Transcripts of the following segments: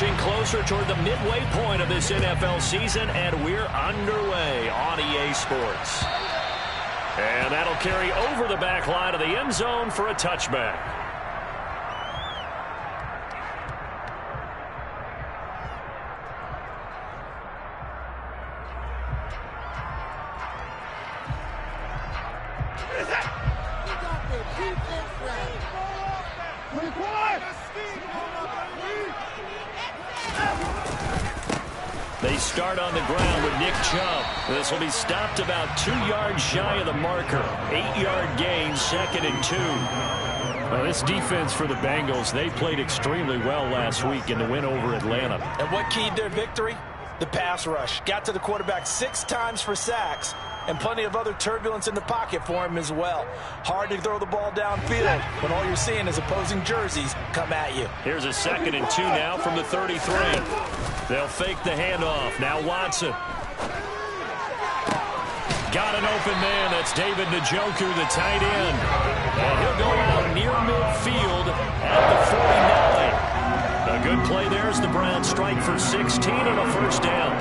inching closer toward the midway point of this NFL season, and we're underway on EA Sports. And that'll carry over the back line of the end zone for a touchback. They start on the ground with Nick Chubb. This will be stopped about 2 yards shy of the marker. 8-yard gain, 2nd and 2. Well, this defense for the Bengals, they played extremely well last week in the win over Atlanta. And what keyed their victory? The pass rush. Got to the quarterback 6 times for sacks, and plenty of other turbulence in the pocket for him as well. Hard to throw the ball downfield when all you're seeing is opposing jerseys come at you. Here's a 2nd and 2 now from the 33. They'll fake the handoff. Now Watson. Got an open man. That's David Njoku, the tight end. And he'll go out near midfield at the 49. A good play there as the Browns strike for 16 on a first down.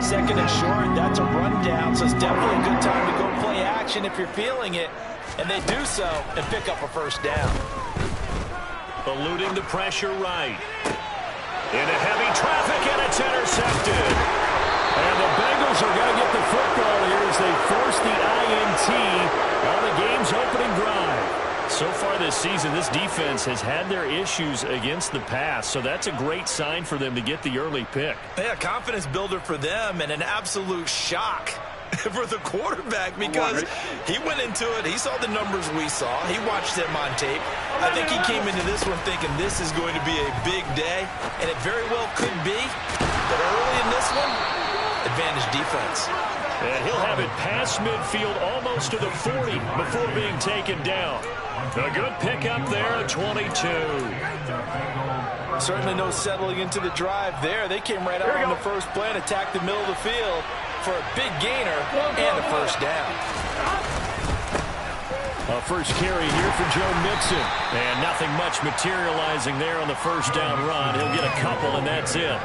2nd and short, that's a rundown, so it's definitely a good time to go play action if you're feeling it. And they do so and pick up a first down. Eluding the pressure right. Into heavy traffic, and it's intercepted. And the Bengals are going to get the football here as they force the INT on the game's opening drive. So far this season, this defense has had their issues against the pass, so that's a great sign for them to get the early pick. Yeah, confidence builder for them and an absolute shock for the quarterback because he went into it. He saw the numbers we saw. He watched them on tape. I think he came into this one thinking this is going to be a big day, and it very well could be. But early in this one, advantage defense. And he'll have it past midfield almost to the 40 before being taken down. A good pickup there at 22. Certainly no settling into the drive there. They came right out on the first play and attacked the middle of the field for a big gainer and a first down. A first carry here for Joe Mixon. And nothing much materializing there on the first down run. He'll get a couple, and that's it.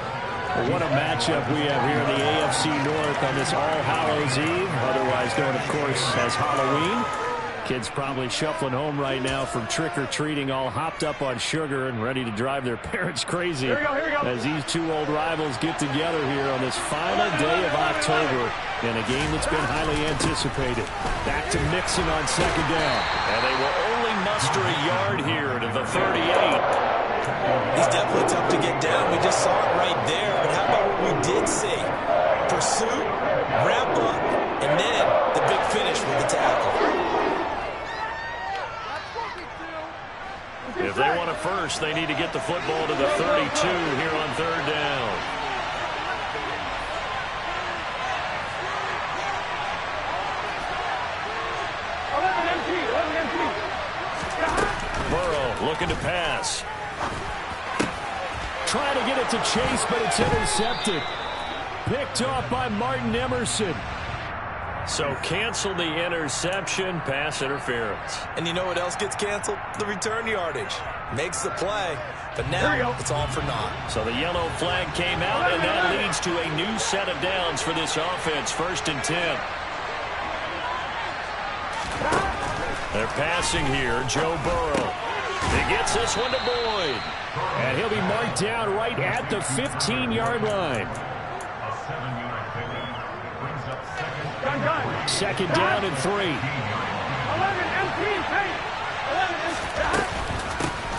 Well, what a matchup we have here in the AFC North on this All Hallows Eve, otherwise known, of course, as Halloween. Kids probably shuffling home right now from trick-or-treating, all hopped up on sugar and ready to drive their parents crazy Here we go. as these two old rivals get together here on this final day of October in a game that's been highly anticipated. Back to Mixon on 2nd down. And they will only muster a yard here to the 38. He's definitely tough to get down. We just saw it right there. But how about what we did see? Pursuit, ramp up, and then the big finish with the tackle. If they want a first, they need to get the football to the 32 here on 3rd down. Burrow looking to pass. Trying to get it to Chase, but it's intercepted. Picked off by Martin Emerson. So cancel the interception, pass interference. And you know what else gets canceled? The return yardage. Makes the play, but now it's all for naught. So the yellow flag came out, and that leads to a new set of downs for this offense, 1st and 10. They're passing here, Joe Burrow. He gets this one to Boyd. And he'll be marked down right at the 15-yard line. 2nd down and 3.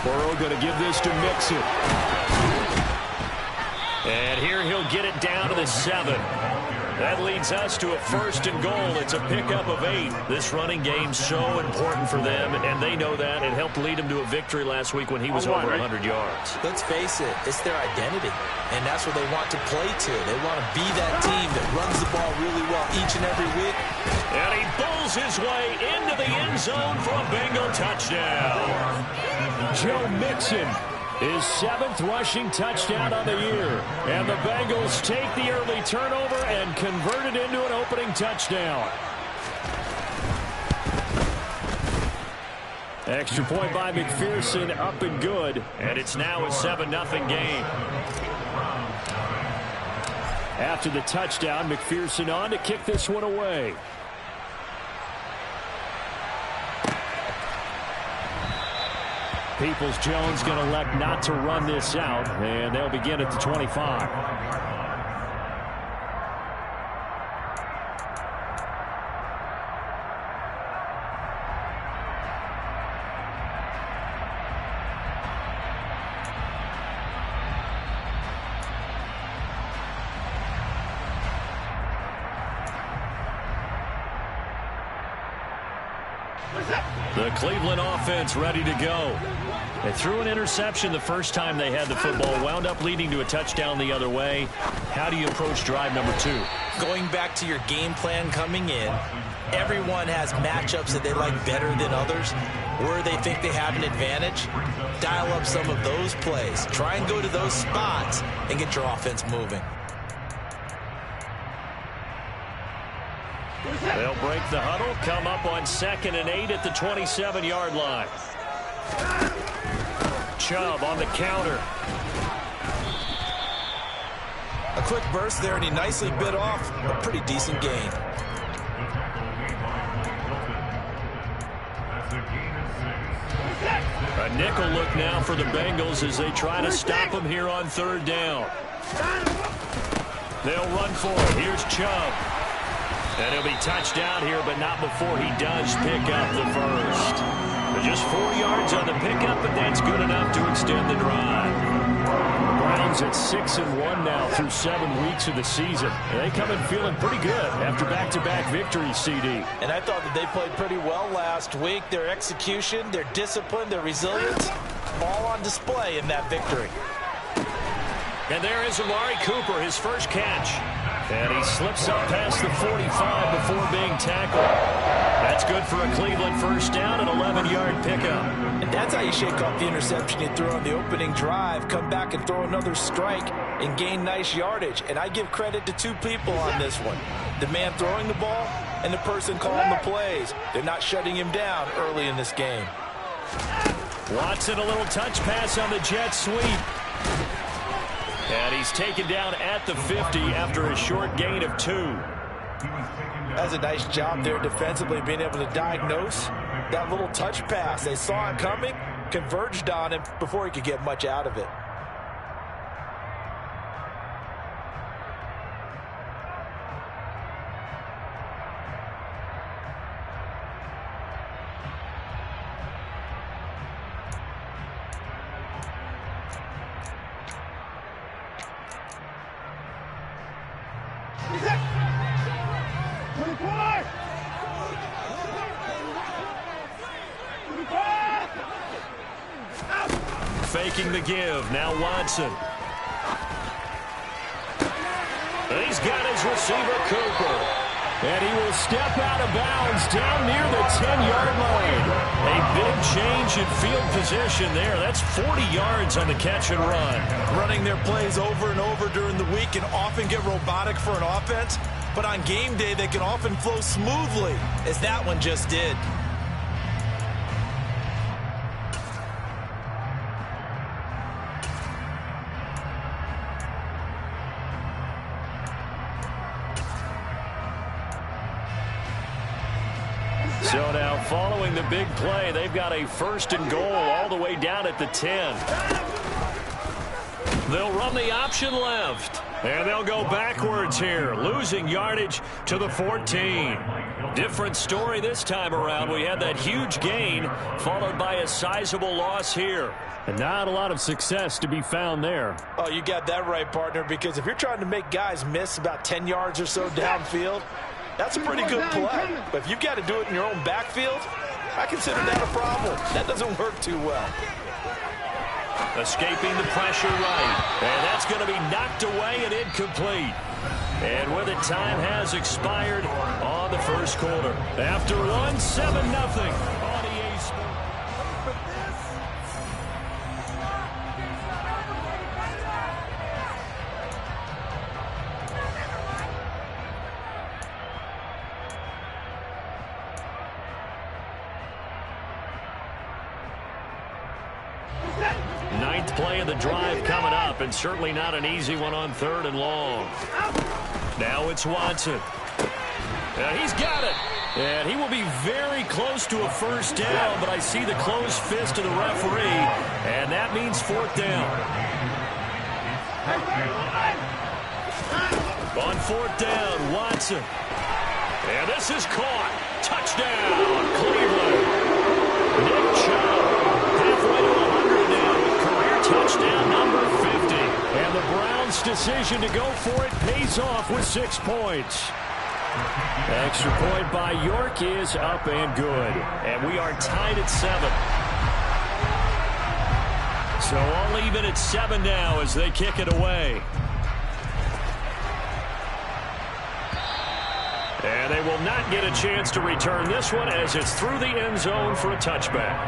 Burrow going to give this to Mixon. And here he'll get it down to the 7. That leads us to a 1st and goal. It's a pickup of 8. This running game's so important for them, and they know that. It helped lead him to a victory last week when he was over 100 yards. Let's face it, it's their identity, and that's what they want to play to. They want to be that team that runs the ball really well each and every week. And he pulls his way into the end zone for a Bengal touchdown. Joe Mixon, his 7th rushing touchdown on the year. And the Bengals take the early turnover and convert it into an opening touchdown. Extra point by McPherson, up and good. And it's now a 7-0 game. After the touchdown, McPherson on to kick this one away. Peoples-Jones going to elect not to run this out, and they'll begin at the 25. The Cleveland offense ready to go. They threw an interception the first time they had the football, wound up leading to a touchdown the other way. How do you approach drive number 2? Going back to your game plan coming in, everyone has matchups that they like better than others, where they think they have an advantage. Dial up some of those plays. Try and go to those spots and get your offense moving. They'll break the huddle, come up on 2nd and 8 at the 27-yard line. Chubb on the counter. A quick burst there, and he nicely bit off a pretty decent gain. A nickel look now for the Bengals as they try to stop him here on 3rd down. They'll run for it. Here's Chubb. And he'll be touched down here, but not before he does pick up the first. But just 4 yards on the pickup, but that's good enough to extend the drive. The Browns at 6-1 now through 7 weeks of the season. And they come in feeling pretty good after back-to-back victories, CD. And I thought that they played pretty well last week. Their execution, their discipline, their resilience, all on display in that victory. And there is Amari Cooper, his first catch. And he slips up past the 45 before being tackled. That's good for a Cleveland first down, an 11-yard pickup. And that's how you shake off the interception you threw on the opening drive, come back and throw another strike and gain nice yardage. And I give credit to 2 people on this one. The man throwing the ball and the person calling the plays. They're not shutting him down early in this game. Watson, a little touch pass on the jet sweep. And he's taken down at the 50 after a short gain of 2. That's a nice job there defensively, being able to diagnose that little touch pass. They saw it coming, converged on him before he could get much out of it. Faking the give. Now Watson. He's got his receiver, Cooper. And he will step out of bounds down near the 10-yard line. A big change in field position there. That's 40 yards on the catch and run. Running their plays over and over during the week can often get robotic for an offense, but on game day they can often flow smoothly, as that one just did. So now, following the big play, they've got a 1st and goal all the way down at the 10. They'll run the option left. And they'll go backwards here, losing yardage to the 14. Different story this time around. We had that huge gain, followed by a sizable loss here. And not a lot of success to be found there. Oh, you got that right, partner, because if you're trying to make guys miss about 10 yards or so downfield, that's a pretty good play. But if you've got to do it in your own backfield, I consider that a problem. That doesn't work too well. Escaping the pressure right. And that's going to be knocked away and incomplete. And with it, time has expired on the first quarter. After one, 7-0. Ninth play of the drive coming up, and certainly not an easy one on 3rd and long. Now it's Watson. And he's got it. And he will be very close to a first down, but I see the closed fist of the referee, and that means 4th down. On 4th down, Watson. And this is caught. Touchdown, Cleveland. Nick Chubb, halfway to 100 now with career touchdown number 50. And the Browns' decision to go for it pays off with 6 points. Extra point by York is up and good. And we are tied at 7. So all even at 7 now as they kick it away. And they will not get a chance to return this one as it's through the end zone for a touchback.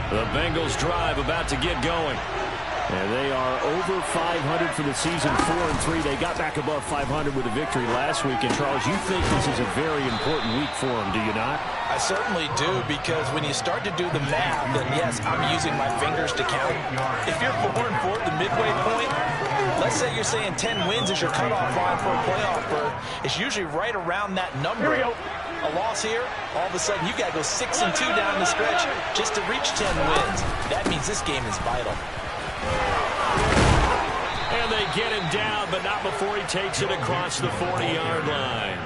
The Bengals drive about to get going. And they are over 500 for the season, 4-3. They got back above 500 with a victory last week. And, Charles, you think this is a very important week for them, do you not? I certainly do, because when you start to do the math, then, yes, I'm using my fingers to count. If you're 4-4 at the midway point, let's say you're saying 10 wins is your cutoff line for a playoff berth. It's usually right around that number. Here we go. A loss here, all of a sudden you got to go 6-2 down the stretch just to reach 10 wins. That means this game is vital. And they get him down, but not before he takes it across the 40-yard line.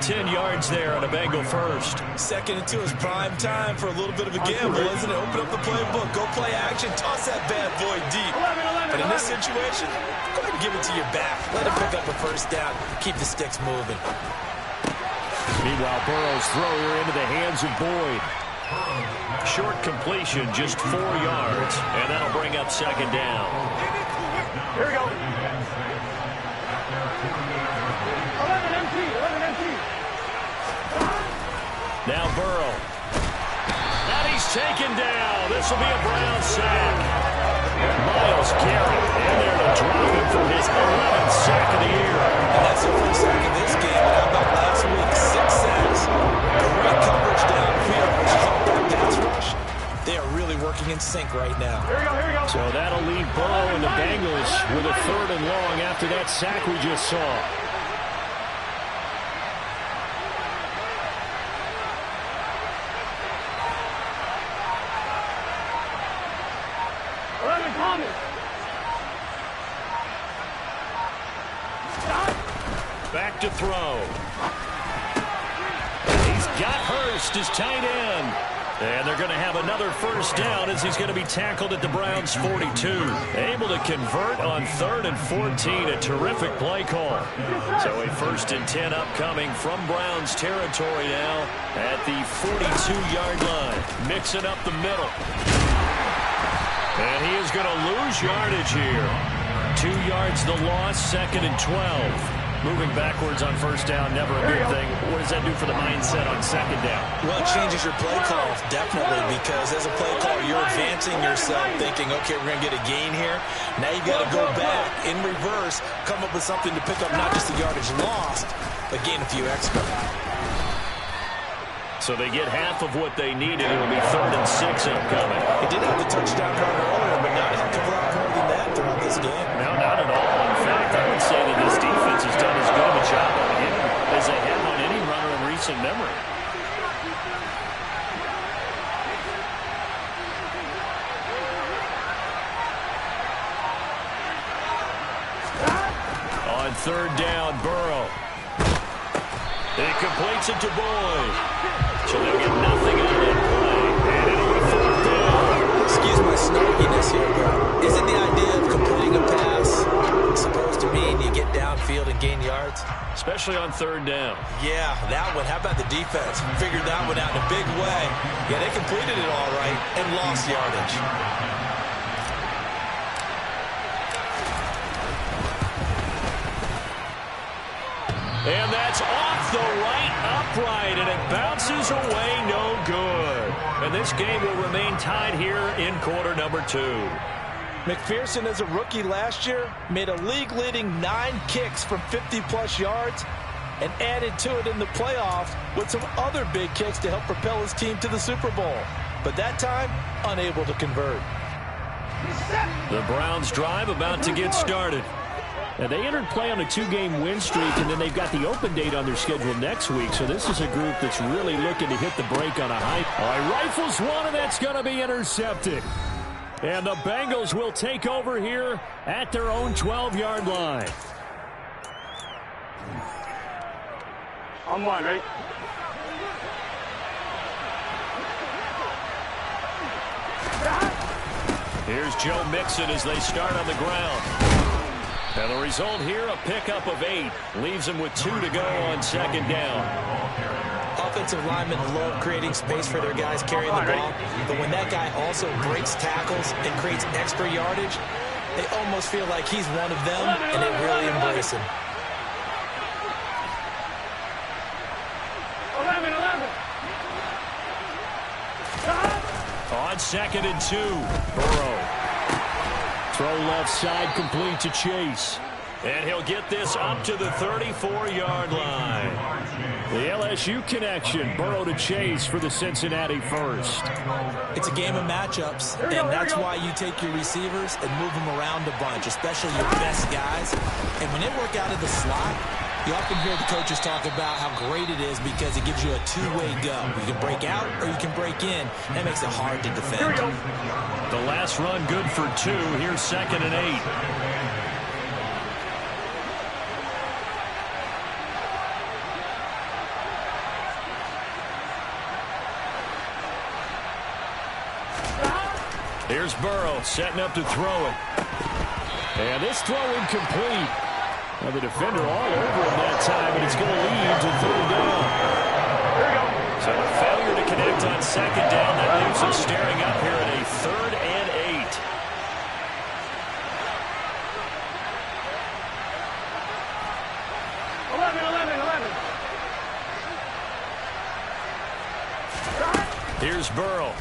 10 yards there on a Bengal first. 2nd and 2 is prime time for a little bit of a gamble, isn't it? Open up the playbook, go play action, toss that bad boy deep. But in this situation, go ahead and give it to your back. Let him pick up a first down. Keep the sticks moving. Meanwhile, Burrow's throw here into the hands of Boyd. Short completion, just 4 yards, and that'll bring up 2nd down. Here we go. 11 empty. Now Burrow. And he's taken down. This will be a Brown sack. Miles Garrett in there to drop him for his 11th sack of the year. And that's the first sack of this game. How about last week? 6 sacks. Great coverage downfield, which is all that pass rush. They are really working in sync right now. Here we go. So that'll leave Burrow and the Bengals with a 3rd and long after that sack we just saw. Back to throw. He's got Hurst, his tight end. And they're going to have another first down as he's going to be tackled at the Browns' 42. Able to convert on 3rd and 14. A terrific play call. So a 1st and 10 upcoming from Browns territory now at the 42-yard line. Mixing up the middle. And he is going to lose yardage here. 2 yards the loss, 2nd and 12. Moving backwards on first down, never a good thing. What does that do for the mindset on 2nd down? Well, it changes your play call, definitely, because as a play caller, you're advancing yourself, thinking, okay, we're going to get a gain here. Now you got to go back in reverse, come up with something to pick up not just the yardage lost, but gain a few extra. So they get half of what they needed. It'll be 3rd and 6 upcoming. He did have the touchdown run earlier, but not a heck of a lot more than that throughout this game. No, not at all. In fact, I would say that this defense has done as good of a job on him as they have on any runner in recent memory. On 3rd down, Burrow. He completes it to Boyd. So they'll get nothing out of that play. And it'll be 4th down. Excuse my snarkiness here, but isn't the idea of completing a pass supposed to mean you get downfield and gain yards? Especially on 3rd down. Yeah, that one. How about the defense? Figured that one out in a big way. Yeah, they completed it all right and lost yardage. And that's off the right upright, and it bounces away no good. And this game will remain tied here in quarter number 2. McPherson, as a rookie last year, made a league-leading 9 kicks from 50-plus yards and added to it in the playoffs with some other big kicks to help propel his team to the Super Bowl. But that time, unable to convert. The Browns drive about to get started. Now, they entered play on a 2-game win streak, and then they've got the open date on their schedule next week. So this is a group that's really looking to hit the break on a high. All right, rifles one, and that's going to be intercepted. And the Bengals will take over here at their own 12-yard line. On one, right? Here's Joe Mixon as they start on the ground. And the result here, a pickup of 8. Leaves them with 2 to go on second down. Offensive linemen love creating space for their guys carrying the ball. But when that guy also breaks tackles and creates extra yardage, they almost feel like he's one of them, and they really embrace him. 11. On second and 2, Burrow. Throw left side, complete to Chase. And he'll get this up to the 34-yard line. The LSU connection, Burrow to Chase for the Cincinnati first. It's a game of matchups, and that's why you take your receivers and move them around a bunch, especially your best guys. And when they work out of the slot, you often hear the coaches talk about how great it is because it gives you a two-way go. You can break out or you can break in. That makes it hard to defend. The last run good for 2. Here's second and 8. Here's Burrow setting up to throw it. And this throw incomplete. Well, the defender all over him that time, and it's going to lead to third down. So a failure to connect on second down. That leaves him staring up here at a 3rd and 8. Here's Burrow.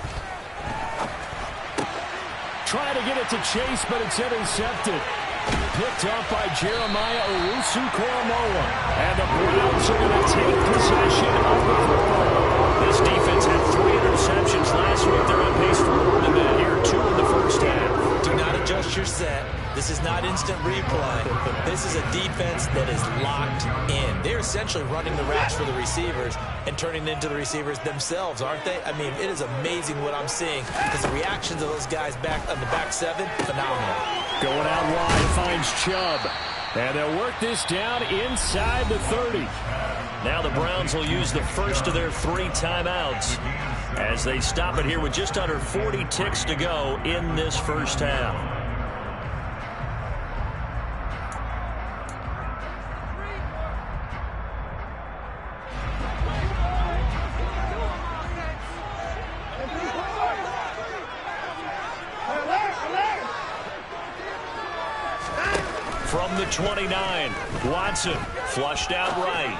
Trying to get it to Chase, but it's intercepted. Picked up by Jeremiah Owusu-Koramoah. And the Browns are going to take possession of the football. This defense had 3 interceptions last week. They're on pace for more than that here. 2 in the first half. Do not adjust your set. This is not instant replay. This is a defense that is locked in. They're essentially running the routes for the receivers and turning it into the receivers themselves, aren't they? I mean, it is amazing what I'm seeing because the reactions of those guys back on the back 7, phenomenal. Going out wide, finds Chubb. And they'll work this down inside the 30. Now the Browns will use the first of their 3 timeouts as they stop it here with just under 40 ticks to go in this first half. From the 29, Watson flushed out right.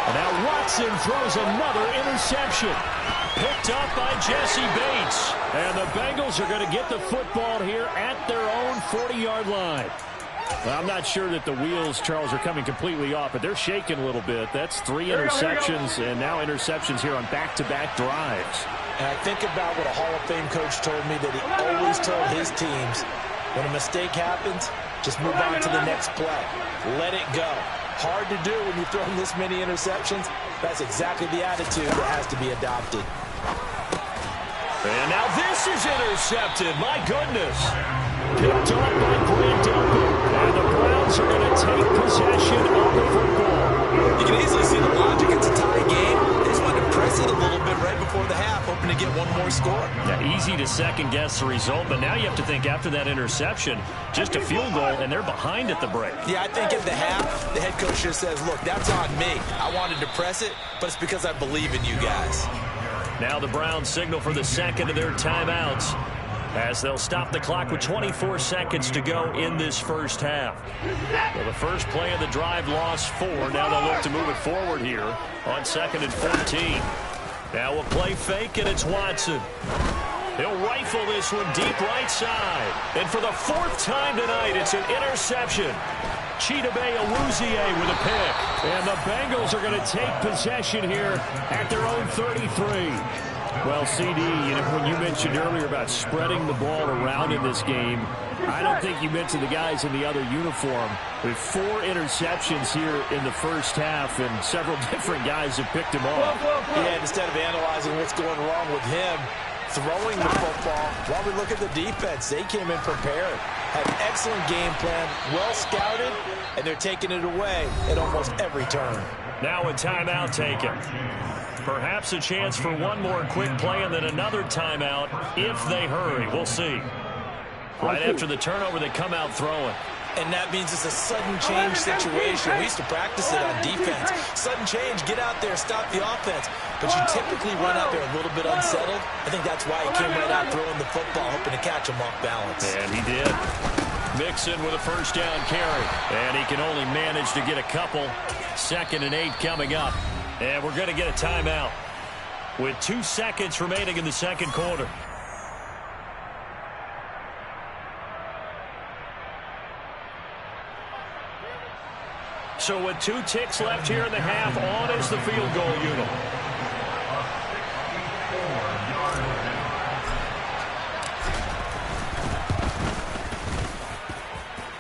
And now Watson throws another interception. Picked up by Jesse Bates. And the Bengals are going to get the football here at their own 40-yard line. Well, I'm not sure that the wheels, Charles, are coming completely off, but they're shaking a little bit. That's 3 interceptions and now interceptions here on back-to-back drives. And I think about what a Hall of Fame coach told me that he always told his teams, when a mistake happens, just move on to the next play. Let it go. Hard to do when you've thrown this many interceptions. That's exactly the attitude that has to be adopted. And now this is intercepted. My goodness. Picked up by Grant Duncan. And the Browns are going to take possession of the football. You can easily see the logic. It's a tie game. They just wanted to press it a little bit right before the half, hoping to get one more score. Yeah, easy to second-guess the result, but now you have to think after that interception, just a field goal, and they're behind at the break. Yeah, I think at the half, the head coach just says, look, that's on me. I wanted to press it, but it's because I believe in you guys. Now the Browns signal for the second of their timeouts as they'll stop the clock with 24 seconds to go in this first half. Well, the first play of the drive lost 4. Now they'll look to move it forward here on second and 14. Now a play fake, and it's Watson. He'll rifle this one deep right side. And for the fourth time tonight, it's an interception. Chidobe Awuzie with a pick. And the Bengals are going to take possession here at their own 33. Well, CD, when you mentioned earlier about spreading the ball around in this game, I don't think you mentioned the guys in the other uniform. With 4 interceptions here in the first half, and several different guys have picked him off. Yeah, instead of analyzing what's going wrong with him, throwing the football, while we look at the defense, they came in prepared. Had an excellent game plan, well scouted, and they're taking it away at almost every turn. Now a timeout taken. Perhaps a chance for one more quick play and then another timeout if they hurry. We'll see. Right after the turnover, they come out throwing. And that means it's a sudden change situation. We used to practice it on defense. Sudden change, get out there, stop the offense. But you typically run out there a little bit unsettled. I think that's why he came right out throwing the football, hoping to catch him off balance. And he did. Mixon with a first down carry. And he can only manage to get a couple. 2nd and 8 coming up. And we're going to get a timeout with 2 seconds remaining in the second quarter. So with 2 ticks left here in the half, on is the field goal unit.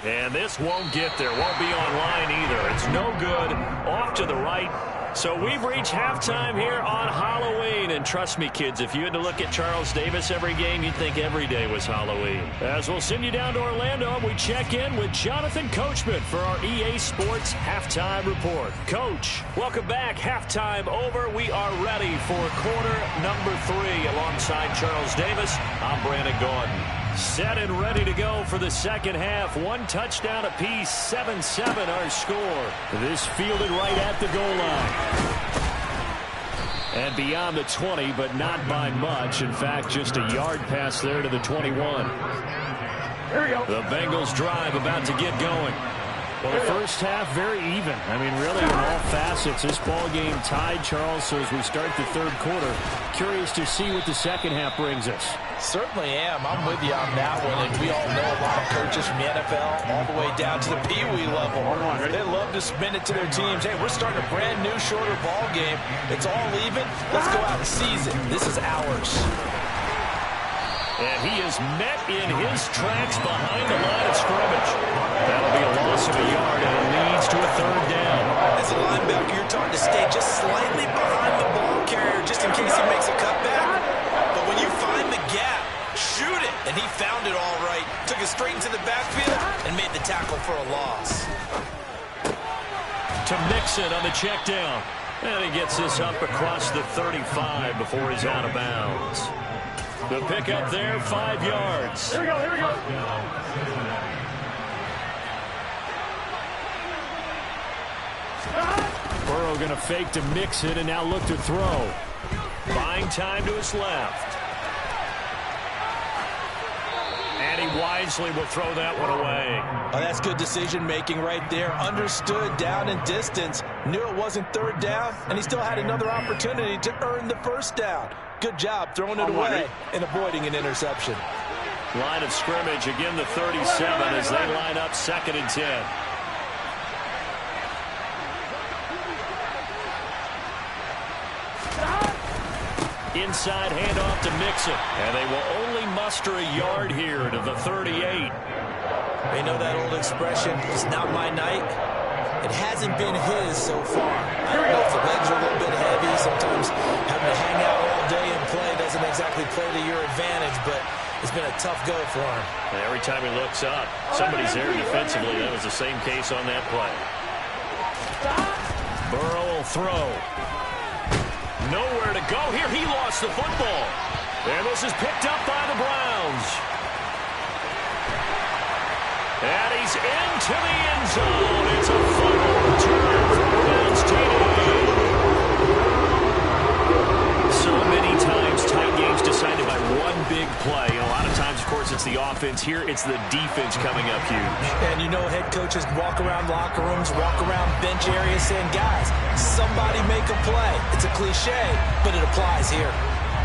And this won't get there, won't be online either. It's no good, off to the right. So we've reached halftime here on Halloween. And trust me, kids, if you had to look at Charles Davis every game, you'd think every day was Halloween. As we'll send you down to Orlando, we check in with Jonathan Coachman for our EA Sports Halftime Report. Coach, welcome back. Halftime over. We are ready for quarter number 3 alongside Charles Davis. I'm Brandon Gordon. Set and ready to go for the second half. 1 touchdown apiece, 7-7 our score. This fielded right at the goal line. And beyond the 20, but not by much. In fact, just a yard pass there to the 21. Here we go. The Bengals drive about to get going. Well, the first half, very even. I mean, really, in all facets, this ball game tied, Charles. So as we start the third quarter, curious to see what the second half brings us. Certainly am. I'm with you on that one. And we all know a lot of coaches from the NFL all the way down to the Pee Wee level. They love to spin it to their teams. Hey, we're starting a brand new, shorter ball game. It's all even. Let's go out and seize it. This is ours. And he is met in his tracks behind the line of scrimmage. That'll be a loss of a yard, and it leads to a third down. As a linebacker, you're taught to stay just slightly behind the ball carrier just in case he makes a cutback. But when you find the gap, shoot it. And he found it all right. Took it straight into the backfield and made the tackle for a loss. To Mixon on the check down. And he gets this up across the 35 before he's out of bounds. The pickup there, 5 yards. Here we go, here we go. Burrow going to fake to Mixon and now look to throw. Buying time to his left. And he wisely will throw that one away. Oh, that's good decision-making right there. Understood down and distance. Knew it wasn't third down, and he still had another opportunity to earn the first down. Good job throwing it away and avoiding an interception. Line of scrimmage, again the 37 as they line up 2nd and 10. Inside handoff to Mixon. And they will only muster a yard here to the 38. They know that old expression, it's not my night. It hasn't been his so far. I don't know if the legs are a little bit heavy. Sometimes having to hang out all day and play doesn't exactly play to your advantage, but it's been a tough go for him. And every time he looks up, somebody's there defensively. That was the same case on that play. Burrow will throw. Nowhere to go here. He lost the football. And this is picked up by the Browns. And he's into the end zone. It's a fumble return for the Browns TD. So many times tight games decided by one big play. A lot of times, of course, it's the offense. Here, it's the defense coming up huge. And you know head coaches walk around locker rooms, walk around bench areas saying, guys, somebody make a play. It's a cliche, but it applies here.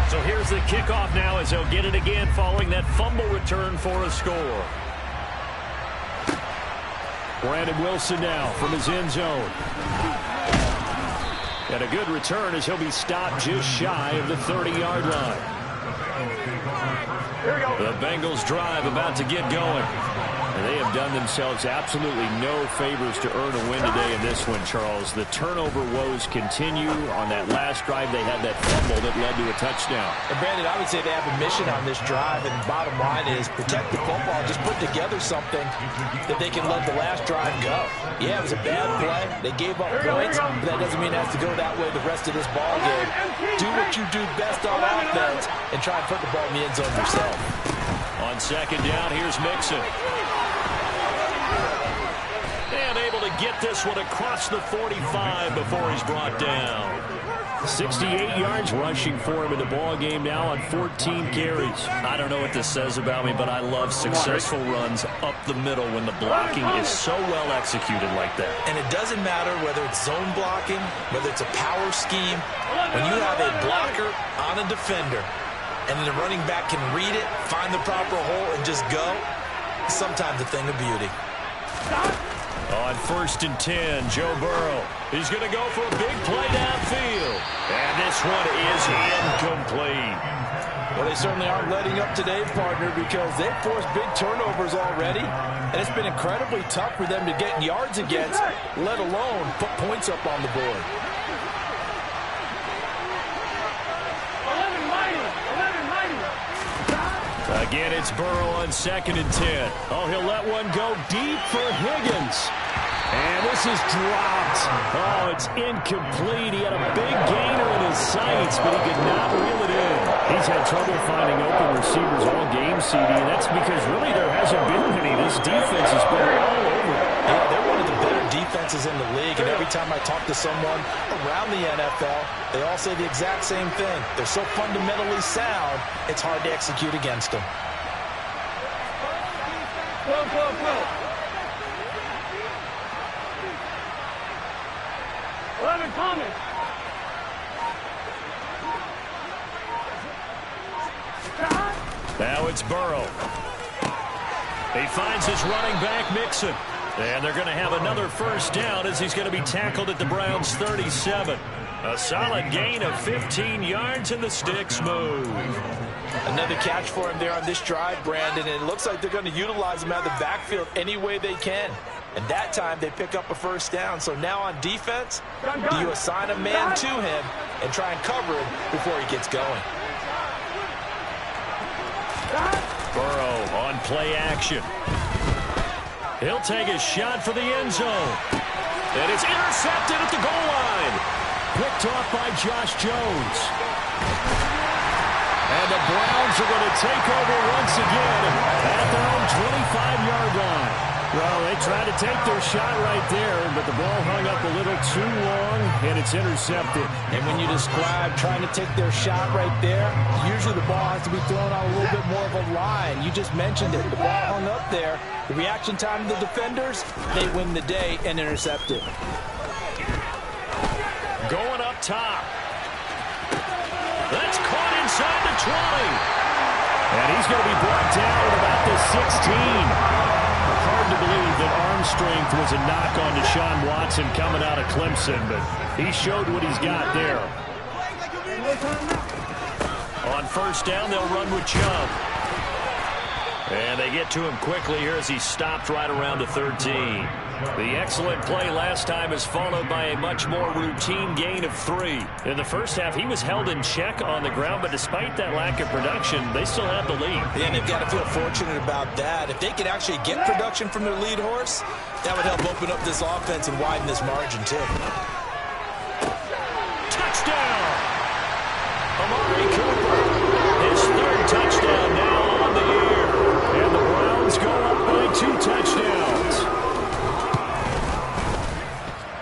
So here's the kickoff now as they'll get it again following that fumble return for a score. Brandon Wilson now from his end zone. And a good return as he'll be stopped just shy of the 30-yard line. The Bengals drive about to get going. And they have done themselves absolutely no favors to earn a win today in this one, Charles. The turnover woes continue. On that last drive, they had that fumble that led to a touchdown. And Brandon, I would say they have a mission on this drive, and the bottom line is protect the football. Just put together something that they can let the last drive go. Yeah, it was a bad play. They gave up points, but that doesn't mean it has to go that way the rest of this ball game. Do what you do best on offense and try and put the ball in the end zone yourself. On second down, here's Mixon. And able to get this one across the 45 before he's brought down. 68 yards rushing for him in the ball game now on 14 carries. I don't know what this says about me, but I love successful runs up the middle when the blocking is so well executed like that. And it doesn't matter whether it's zone blocking, whether it's a power scheme. When you have a blocker on a defender and the running back can read it, find the proper hole, and just go, sometimes a thing of beauty. On 1st and 10, Joe Burrow. He's going to go for a big play downfield. And this one is incomplete. Well, they certainly aren't letting up today, partner, because they've forced big turnovers already. And it's been incredibly tough for them to get yards against, let alone put points up on the board. Again, it's Burrow on 2nd and 10. Oh, he'll let one go deep for Higgins. And this is dropped. Oh, it's incomplete. He had a big gainer in his sights, but he could not reel it in. He's had trouble finding open receivers all game, CD, and that's because really there hasn't been many. This defense has been all over. Yeah, they're one of the better defenses in the league, and every time I talk to someone around the NFL, they all say the exact same thing. They're so fundamentally sound, it's hard to execute against them. Go. 11 coming. Now it's Burrow. He finds his running back, Mixon. And they're going to have another first down as he's going to be tackled at the Browns' 37. A solid gain of 15 yards, and the sticks move. Another catch for him there on this drive, Brandon, and it looks like they're going to utilize him out of the backfield any way they can. And that time they pick up a first down. So now on defense, do you assign a man to him and try and cover him before he gets going? Burrow on play action. He'll take a shot for the end zone. And it's intercepted at the goal line. Picked off by Josh Jones. And the Browns are going to take over once again at their own 25-yard line. Well, they tried to take their shot right there, but the ball hung up a little too long, and it's intercepted. And when you describe trying to take their shot right there, usually the ball has to be thrown on a little bit more of a line. You just mentioned it. The ball hung up there. The reaction time of the defenders, they win the day and intercept it. Going up top. That's caught inside the 20. And he's going to be brought down at about the 16. Hard to believe that arm strength was a knock on Deshaun Watson coming out of Clemson, but he showed what he's got there. On first down, they'll run with Chubb. And they get to him quickly here as he's stopped right around the 13. The excellent play last time is followed by a much more routine gain of 3. In the first half, he was held in check on the ground, but despite that lack of production, they still have the lead. Yeah, and they've got to feel fortunate about that. If they could actually get production from their lead horse, that would help open up this offense and widen this margin, too. Touchdown! Amari Cooper, his 3rd touchdown now on the year. And the Browns go up by 2 touchdowns.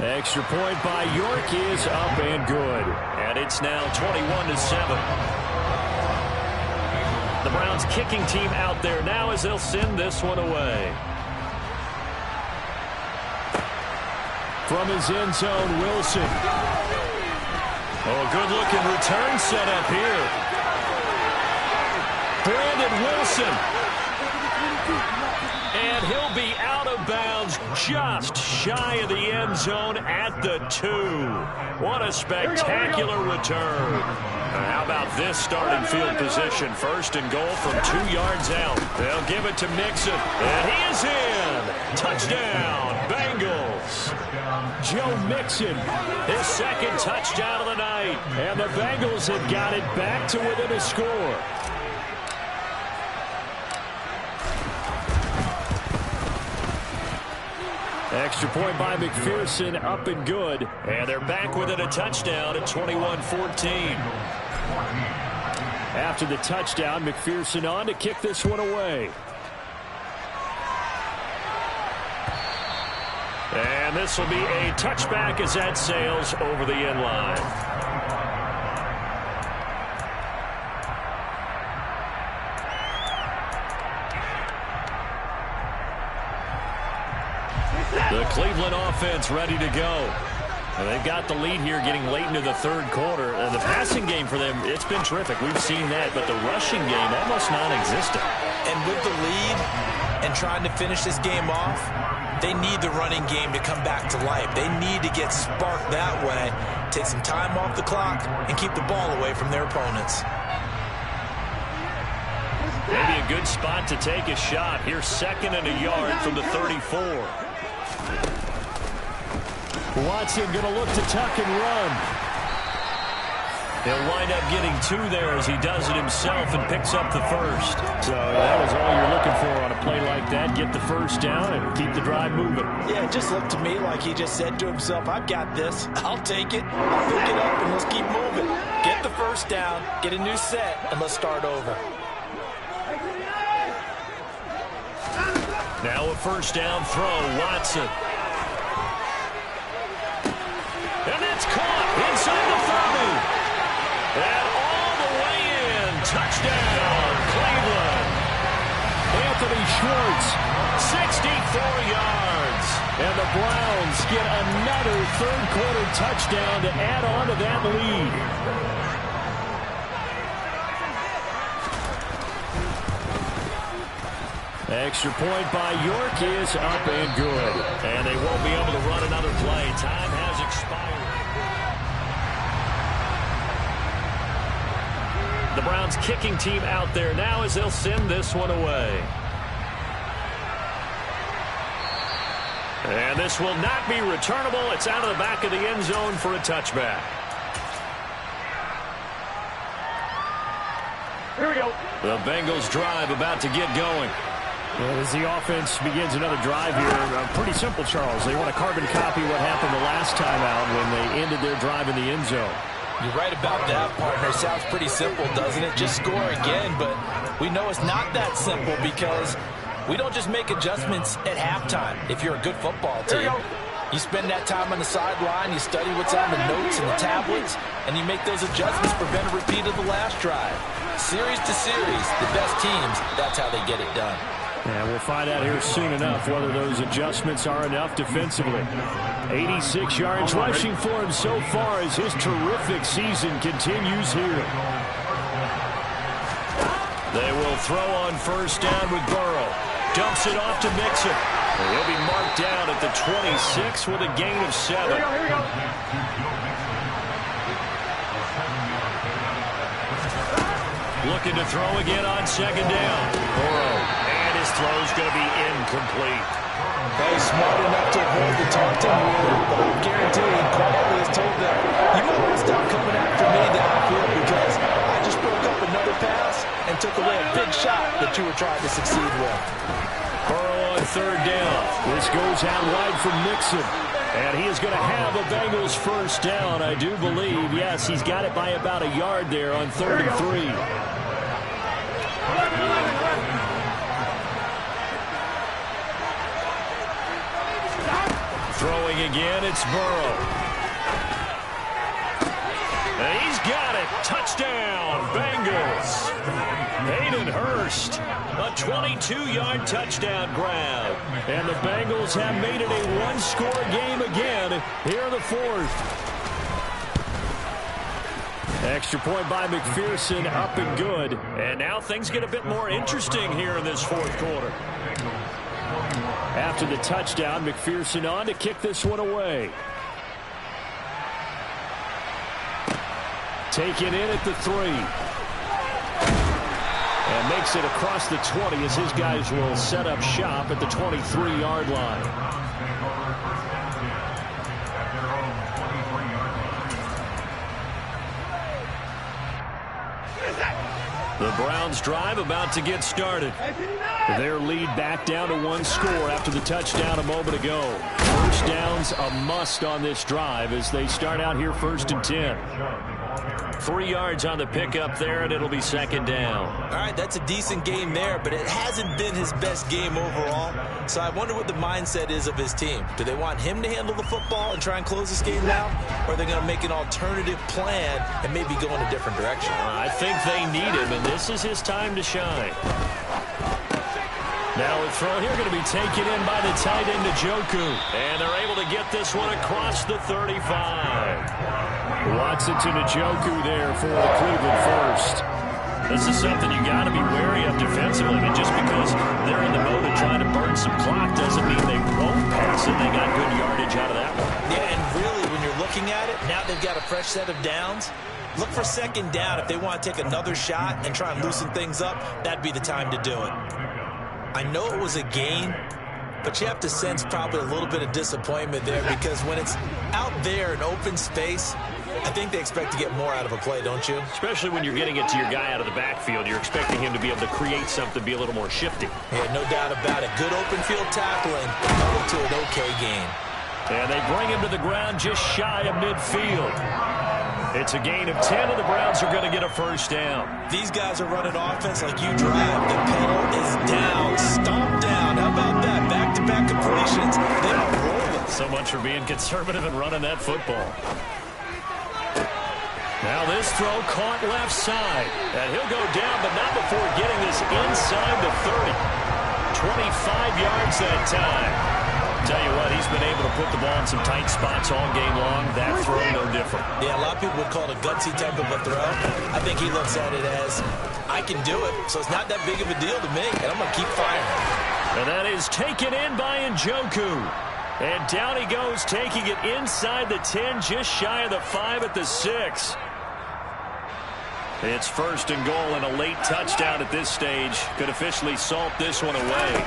Extra point by York is up and good. And it's now 21-7. The Browns kicking team out there now as they'll send this one away. From his end zone, Wilson. Oh, good-looking return set up here. Brandon Wilson. And he'll be out of bounds just shy of the end zone at the 2. What a spectacular return. How about this starting field position? First and goal from 2 yards out. They'll give it to Mixon. And he is in. Touchdown, Bengals. Joe Mixon, his second touchdown of the night. And the Bengals have got it back to within a score. Extra point by McPherson, up and good. And they're back within a touchdown at 21-14. After the touchdown, McPherson on to kick this one away. And this will be a touchback as that sails over the end line. The Cleveland offense ready to go. And they've got the lead here getting late into the third quarter. And the passing game for them, it's been terrific. We've seen that, but the rushing game almost non-existent. And with the lead and trying to finish this game off, they need the running game to come back to life. They need to get sparked that way, take some time off the clock, and keep the ball away from their opponents. Maybe a good spot to take a shot. Here's 2nd and a yard from the 34. Watson going to look to tuck and run. He'll wind up getting 2 there as he does it himself and picks up the first. So that was all you're looking for on a play like that. Get the first down and keep the drive moving. Yeah, it just looked to me like he just said to himself, I've got this. I'll take it. I'll pick it up, and let's keep moving. Get the first down, get a new set, and let's start over. Now a first down throw, Watson. And it's caught inside the 30. And all the way in. Touchdown, Cleveland. Anthony Schwartz, 64 yards. And the Browns get another third-quarter touchdown to add on to that lead. Extra point by York is up and good. And they won't be able to run another play. Time has expired. The Browns kicking team out there now as they'll send this one away. And this will not be returnable. It's out of the back of the end zone for a touchback. Here we go. The Bengals drive about to get going. Well, as the offense begins another drive here, pretty simple, Charles. They want to carbon copy what happened the last time out when they ended their drive in the end zone. You're right about that, partner. Sounds pretty simple, doesn't it? Just score again, but we know it's not that simple because we don't just make adjustments at halftime. If you're a good football team, you spend that time on the sideline, you study what's on the notes and the tablets, and you make those adjustments to prevent a repeat of the last drive. Series to series, the best teams, that's how they get it done. And we'll find out here soon enough whether those adjustments are enough defensively. 86 yards rushing for him so far as his terrific season continues here. They will throw on first down with Burrow. Dumps it off to Mixon. He'll be marked down at the 26 with a gain of 7. Here we go. Looking to throw again on second down. Burrow. And his throw's going to be incomplete. Hey, smart enough to avoid the taunting rule, but I guarantee he quietly has told them, you might want to stop coming after me downfield because I just broke up another pass and took away a big shot that you were trying to succeed with. Burrow on third down. This goes out wide from Mixon. And he is going to have a Bengals first down, I do believe. Yes, he's got it by about a yard there on 3rd and 3. Throwing again, it's Burrow. And he's got it. Touchdown, Bengals. Hayden Hurst, a 22-yard touchdown grab. And the Bengals have made it a one-score game again here in the 4th. Extra point by McPherson, up and good. And now things get a bit more interesting here in this fourth quarter. After the touchdown, McPherson on to kick this one away. Taken in at the 3. And makes it across the 20 as his guys will set up shop at the 23-yard line. The Browns drive about to get started. Their lead back down to 1 score after the touchdown a moment ago. First down's a must on this drive as they start out here 1st and 10. 3 yards on the pickup there, and it'll be 2nd down. All right, that's a decent game there, but it hasn't been his best game overall. So I wonder what the mindset is of his team. Do they want him to handle the football and try and close this game out? Or are they going to make an alternative plan and maybe go in a different direction? I think they need him, and this is his time to shine. Now a throw here going to be taken in by the tight end, Njoku. And they're able to get this one across the 35. Watson to Njoku there for the Cleveland first. This is something you got to be wary of defensively. I mean, just because they're in the mode of trying to burn some clock doesn't mean they won't pass it. They got good yardage out of that one. Yeah, and really, when you're looking at it, now they've got a fresh set of downs. Look for 2nd down. If they want to take another shot and try and loosen things up, that'd be the time to do it. I know it was a gain, but you have to sense probably a little bit of disappointment there because when it's out there in open space, I think they expect to get more out of a play, don't you? Especially when you're getting it to your guy out of the backfield. You're expecting him to be able to create something, be a little more shifty. Yeah, no doubt about it. Good open field tackling to an okay game. And they bring him to the ground just shy of midfield. It's a gain of 10, and the Browns are going to get a first down. These guys are running offense like you drive. The pedal is down, stomp down. How about that? Back-to-back completions. They are rolling. So much for being conservative and running that football. Now this throw caught left side. And he'll go down, but not before getting this inside the 30. 25 yards that time. Tell you what, he's been able to put the ball in some tight spots all game long. That throw, no different. Yeah, a lot of people would call it a gutsy type of a throw. I think he looks at it as, I can do it, so it's not that big of a deal to me, and I'm going to keep firing. And that is taken in by Njoku. And down he goes, taking it inside the 10, just shy of the 5 at the 6. It's 1st and goal, and a late touchdown at this stage could officially salt this one away.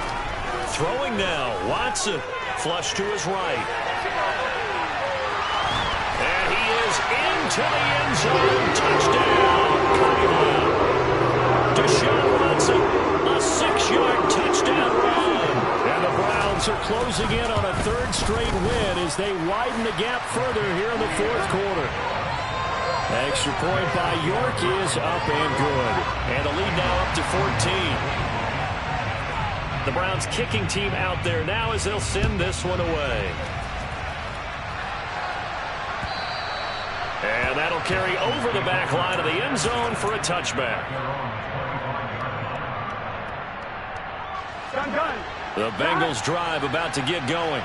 Throwing now, Watson. Flush to his right. And he is into the end zone. Touchdown, Cleveland. Deshaun Watson, a 6-yard touchdown run. And the Browns are closing in on a 3rd straight win as they widen the gap further here in the 4th quarter. Extra point by York is up and good. And the lead now up to 14. The Browns kicking team out there now as they'll send this one away. And that'll carry over the back line of the end zone for a touchback. The Bengals drive about to get going.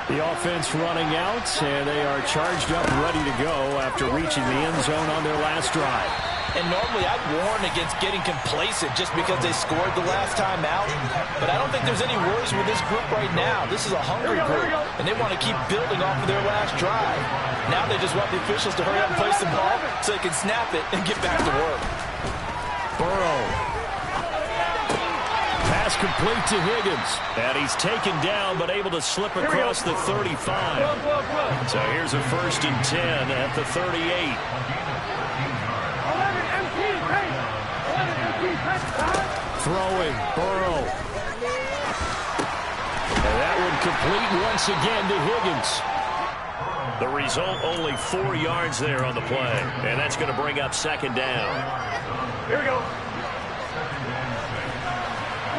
The offense running out, and they are charged up ready to go after reaching the end zone on their last drive. And normally I'd warn against getting complacent just because they scored the last time out. But I don't think there's any worries with this group right now. This is a hungry group, and they want to keep building off of their last drive. Now they just want the officials to hurry up and place the ball so they can snap it and get back to work. Burrow. Pass complete to Higgins. And he's taken down but able to slip across the 35. So here's a 1st and 10 at the 38. Throwing, Burrow. And that one complete once again to Higgins. The result, only 4 yards there on the play. And that's going to bring up 2nd down. Here we go.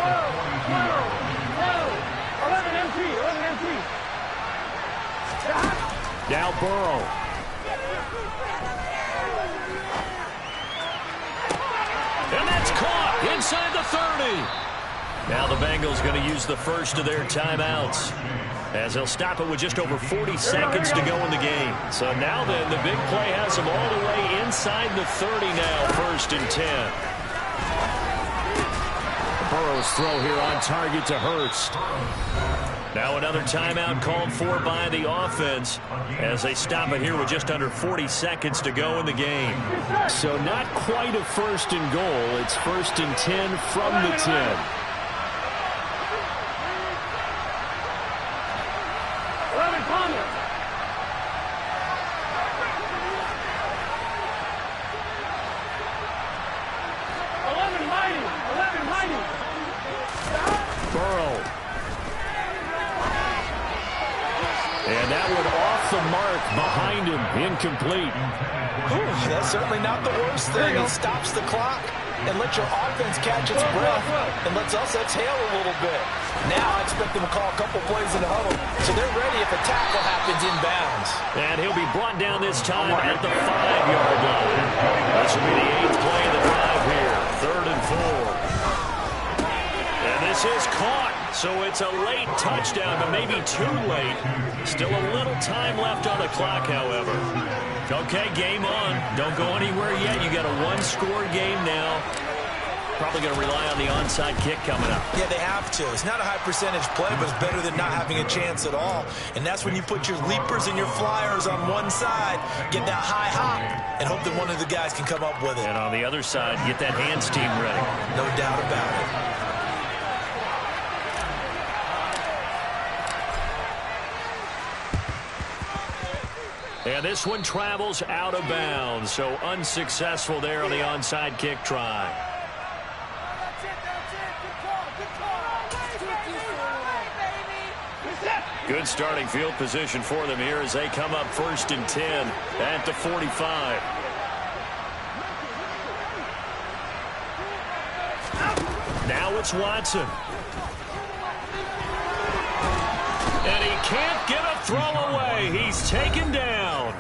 Whoa. 11 empty. Now Burrow. And that's caught inside the 30. Now the Bengals going to use the first of their timeouts, as they'll stop it with just over 40 seconds to go in the game. So now then, the big play has them all the way inside the 30 now, 1st and 10. Burrow's throw here on target to Hurst. Now another timeout called for by the offense as they stop it here with just under 40 seconds to go in the game. So not quite a 1st and goal. It's 1st and 10 from the 10. 11 Palmer. 11 Mighty. 11 Mighty. Burrow. And that one off the mark behind him. Incomplete. That's certainly not the worst thing. It stops the clock and lets your offense catch its breath and lets us exhale a little bit. Now I expect them to call a couple plays in the huddle so they're ready if a tackle happens inbounds. And he'll be brought down this time at the 5-yard line. This will be the 8th play of the drive here. 3rd and 4. And this is caught. So it's a late touchdown, but maybe too late. Still a little time left on the clock, however. Okay, game on. Don't go anywhere yet. You got a 1-score game now. Probably going to rely on the onside kick coming up. Yeah, they have to. It's not a high percentage play, but it's better than not having a chance at all. And that's when you put your leapers and your flyers on one side, get that high hop, and hope that one of the guys can come up with it. And on the other side, get that hands team ready. No doubt about it. And this one travels out of bounds, so unsuccessful there on the onside kick try. Good starting field position for them here as they come up 1st and 10 at the 45. Now it's Watson. And he can't get a throw away. He's taken down.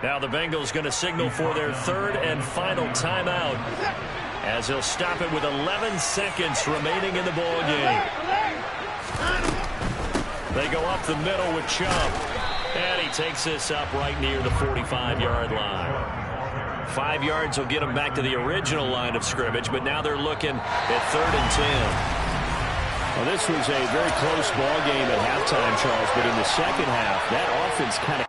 Now the Bengals going to signal for their 3rd and final timeout as they'll stop it with 11 seconds remaining in the ball game. They go up the middle with Chubb. And he takes this up right near the 45-yard line. 5 yards will get them back to the original line of scrimmage, but now they're looking at 3rd and 10. Well, this was a very close ball game at halftime, Charles, but in the second half, that offense kind of